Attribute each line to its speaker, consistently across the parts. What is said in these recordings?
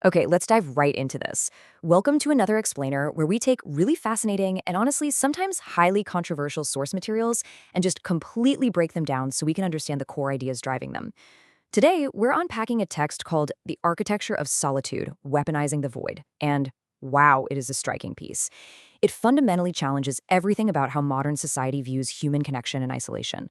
Speaker 1: Okay, let's dive right into this. Welcome to another explainer where we take really fascinating and honestly sometimes highly controversial source materials and just completely break them down so we can understand the core ideas driving them. Today, we're unpacking a text called The Architecture of Solitude, Weaponizing the Void. And wow, it is a striking piece. It fundamentally challenges everything about how modern society views human connection and isolation.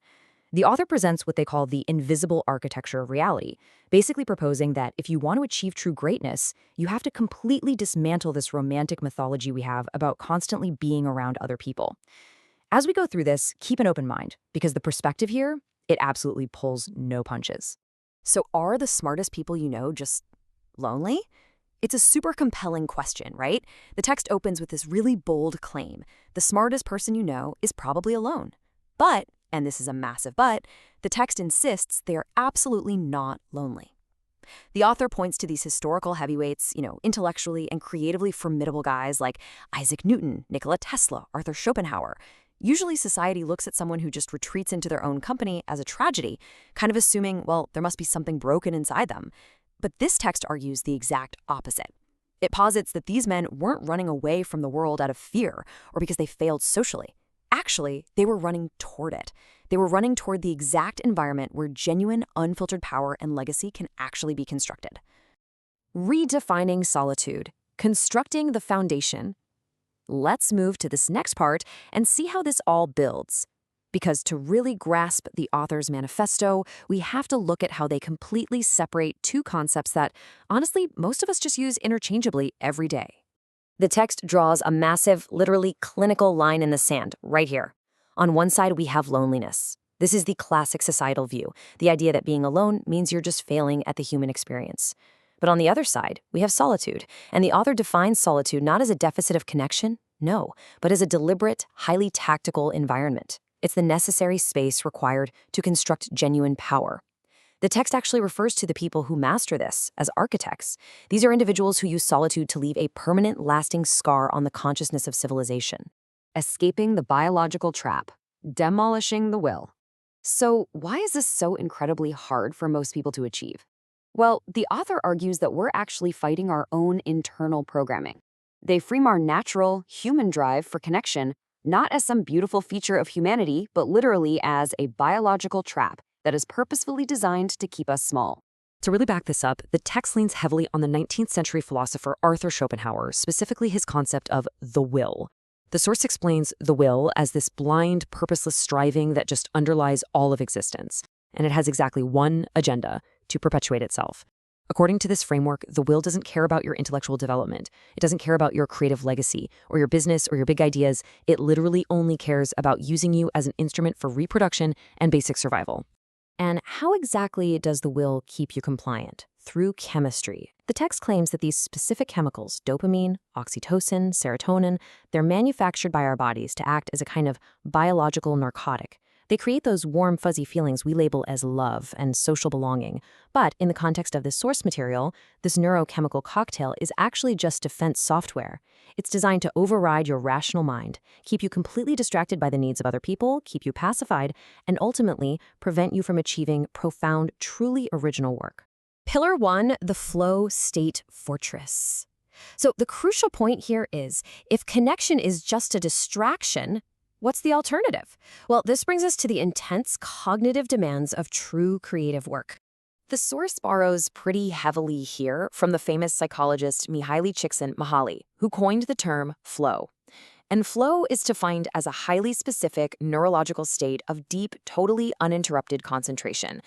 Speaker 1: The author presents what they call the invisible architecture of reality, basically proposing that if you want to achieve true greatness, you have to completely dismantle this romantic mythology we have about constantly being around other people. As we go through this, keep an open mind, because the perspective here, it absolutely pulls no punches. So are the smartest people you know just lonely? It's a super compelling question, right? The text opens with this really bold claim. The smartest person you know is probably alone. But, and this is a massive but, the text insists they are absolutely not lonely. The author points to these historical heavyweights, intellectually and creatively formidable guys like Isaac Newton, Nikola Tesla, Arthur Schopenhauer. Usually society looks at someone who just retreats into their own company as a tragedy, kind of assuming, well, there must be something broken inside them. But this text argues the exact opposite. It posits that these men weren't running away from the world out of fear or because they failed socially. Actually, they were running toward it. They were running toward the exact environment where genuine, unfiltered power and legacy can actually be constructed. Redefining solitude, constructing the foundation. Let's move to this next part and see how this all builds. Because to really grasp the author's manifesto, we have to look at how they completely separate two concepts that, honestly, most of us just use interchangeably every day. The text draws a massive, literally clinical line in the sand, right here. On one side, we have loneliness. This is the classic societal view, the idea that being alone means you're just failing at the human experience. But on the other side, we have solitude, and the author defines solitude not as a deficit of connection, no, but as a deliberate, highly tactical environment. It's the necessary space required to construct genuine power. The text actually refers to the people who master this as architects. These are individuals who use solitude to leave a permanent, lasting scar on the consciousness of civilization. Escaping the biological trap, demolishing the will. So why is this so incredibly hard for most people to achieve? Well, the author argues that we're actually fighting our own internal programming. They frame our natural, human drive for connection not as some beautiful feature of humanity, but literally as a biological trap that is purposefully designed to keep us small. To really back this up, the text leans heavily on the 19th century philosopher Arthur Schopenhauer, specifically his concept of the will. The source explains the will as this blind, purposeless striving that just underlies all of existence, and it has exactly one agenda: to perpetuate itself. According to this framework, the will doesn't care about your intellectual development. It doesn't care about your creative legacy or your business or your big ideas. It literally only cares about using you as an instrument for reproduction and basic survival. And how exactly does the will keep you compliant? Through chemistry. The text claims that these specific chemicals, dopamine, oxytocin, serotonin, they're manufactured by our bodies to act as a kind of biological narcotic. They create those warm, fuzzy feelings we label as love and social belonging. But in the context of this source material, this neurochemical cocktail is actually just defense software. It's designed to override your rational mind, keep you completely distracted by the needs of other people, keep you pacified, and ultimately prevent you from achieving profound, truly original work. Pillar 1, the flow state fortress. So the crucial point here is, if connection is just a distraction, what's the alternative? Well, this brings us to the intense cognitive demands of true creative work. The source borrows pretty heavily here from the famous psychologist Mihaly Csikszentmihalyi, who coined the term flow. And flow is defined as a highly specific neurological state of deep, totally uninterrupted concentration.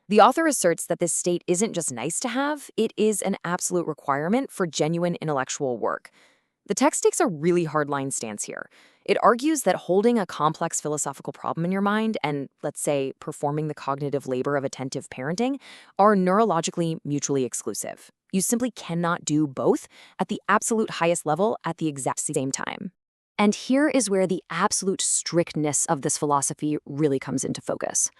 Speaker 1: The author asserts that this state isn't just nice to have, it is an absolute requirement for genuine intellectual work. The text takes a really hardline stance here. It argues that holding a complex philosophical problem in your mind and, let's say, performing the cognitive labor of attentive parenting are neurologically mutually exclusive. You simply cannot do both at the absolute highest level at the exact same time. And here is where the absolute strictness of this philosophy really comes into focus.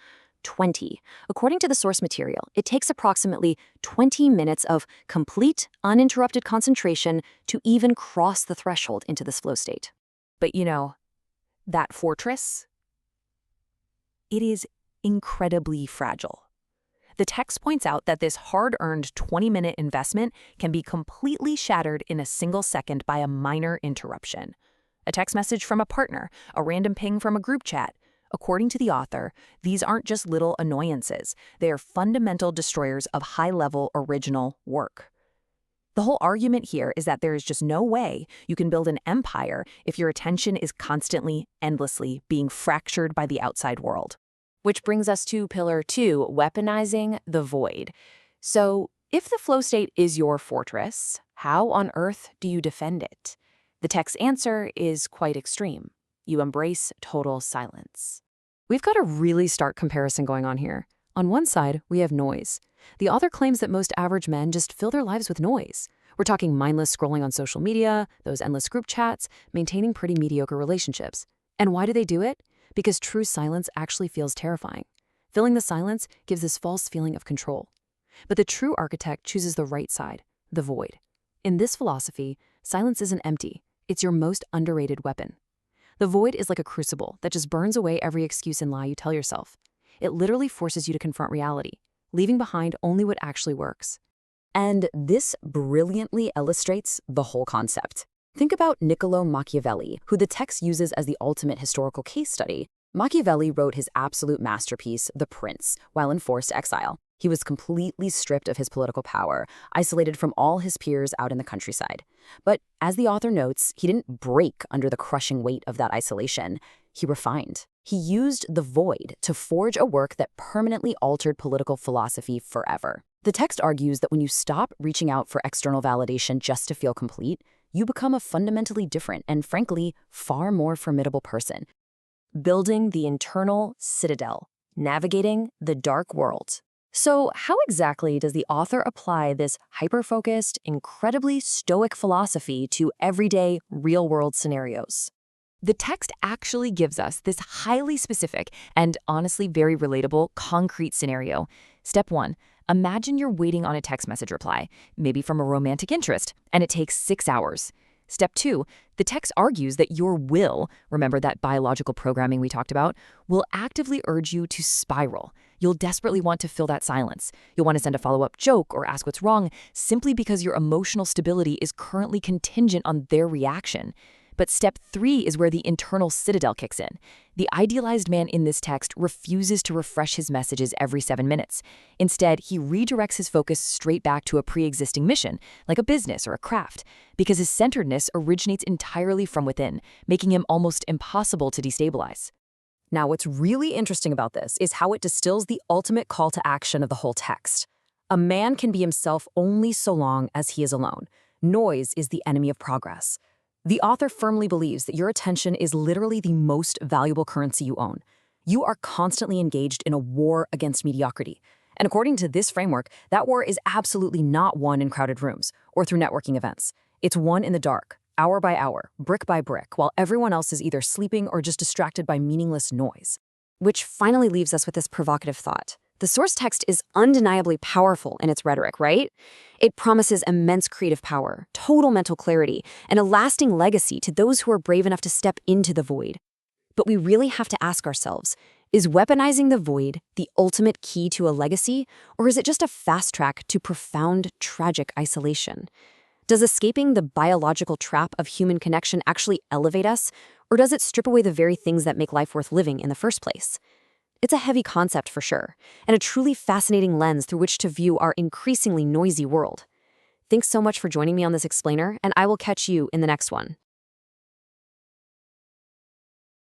Speaker 1: 20. According to the source material, it takes approximately 20 minutes of complete, uninterrupted concentration to even cross the threshold into this flow state. But that fortress, it is incredibly fragile.
Speaker 2: The text points out that this hard-earned 20-minute investment can be completely shattered in a single second by a minor interruption. A text message from a partner, a random ping from a group chat. According to the author, these aren't just little annoyances. They are fundamental destroyers of high-level original work. The whole argument here is that there is just no way you can build an empire if your attention is constantly, endlessly being fractured by the outside world.
Speaker 1: Which brings us to Pillar 2, weaponizing the void. So, if the flow state is your fortress, how on earth do you defend it? The text's answer is quite extreme. You embrace total silence. We've got a really stark comparison going on here. On one side, we have noise. The author claims that most average men just fill their lives with noise. We're talking mindless scrolling on social media, those endless group chats, maintaining pretty mediocre relationships. And why do they do it? Because true silence actually feels terrifying. Filling the silence gives this false feeling of control. But the true architect chooses the right side, the void. In this philosophy, silence isn't empty. It's your most underrated weapon. The void is like a crucible that just burns away every excuse and lie you tell yourself. It literally forces you to confront reality, leaving behind only what actually works. And this brilliantly illustrates the whole concept. Think about Niccolo Machiavelli, who the text uses as the ultimate historical case study. Machiavelli wrote his absolute masterpiece, The Prince, while in forced exile. He was completely stripped of his political power, isolated from all his peers out in the countryside. But as the author notes, he didn't break under the crushing weight of that isolation. He refined. He used the void to forge a work that permanently altered political philosophy forever. The text argues that when you stop reaching out for external validation just to feel complete, you become a fundamentally different and, frankly, far more formidable person. Building the internal citadel, navigating the dark world. So how exactly does the author apply this hyper-focused, incredibly stoic philosophy to everyday, real-world scenarios? The text actually gives us this highly specific and honestly very relatable concrete scenario. Step 1. Imagine you're waiting on a text message reply, maybe from a romantic interest, and it takes 6 hours. Step 2, the text argues that your will, remember that biological programming we talked about, will actively urge you to spiral. You'll desperately want to fill that silence. You'll want to send a follow-up joke or ask what's wrong simply because your emotional stability is currently contingent on their reaction. But step 3 is where the internal citadel kicks in. The idealized man in this text refuses to refresh his messages every 7 minutes. Instead, he redirects his focus straight back to a pre-existing mission, like a business or a craft, because his centeredness originates entirely from within, making him almost impossible to destabilize. Now, what's really interesting about this is how it distills the ultimate call to action of the whole text. A man can be himself only so long as he is alone. Noise is the enemy of progress. The author firmly believes that your attention is literally the most valuable currency you own. You are constantly engaged in a war against mediocrity. And according to this framework, that war is absolutely not won in crowded rooms or through networking events. It's won in the dark, hour by hour, brick by brick, while everyone else is either sleeping or just distracted by meaningless noise. Which finally leaves us with this provocative thought. The source text is undeniably powerful in its rhetoric, right? It promises immense creative power, total mental clarity, and a lasting legacy to those who are brave enough to step into the void. But we really have to ask ourselves, is weaponizing the void the ultimate key to a legacy, or is it just a fast track to profound, tragic isolation? Does escaping the biological trap of human connection actually elevate us, or does it strip away the very things that make life worth living in the first place? It's a heavy concept for sure, and a truly fascinating lens through which to view our increasingly noisy world. Thanks so much for joining me on this explainer, and I will catch you in the next one.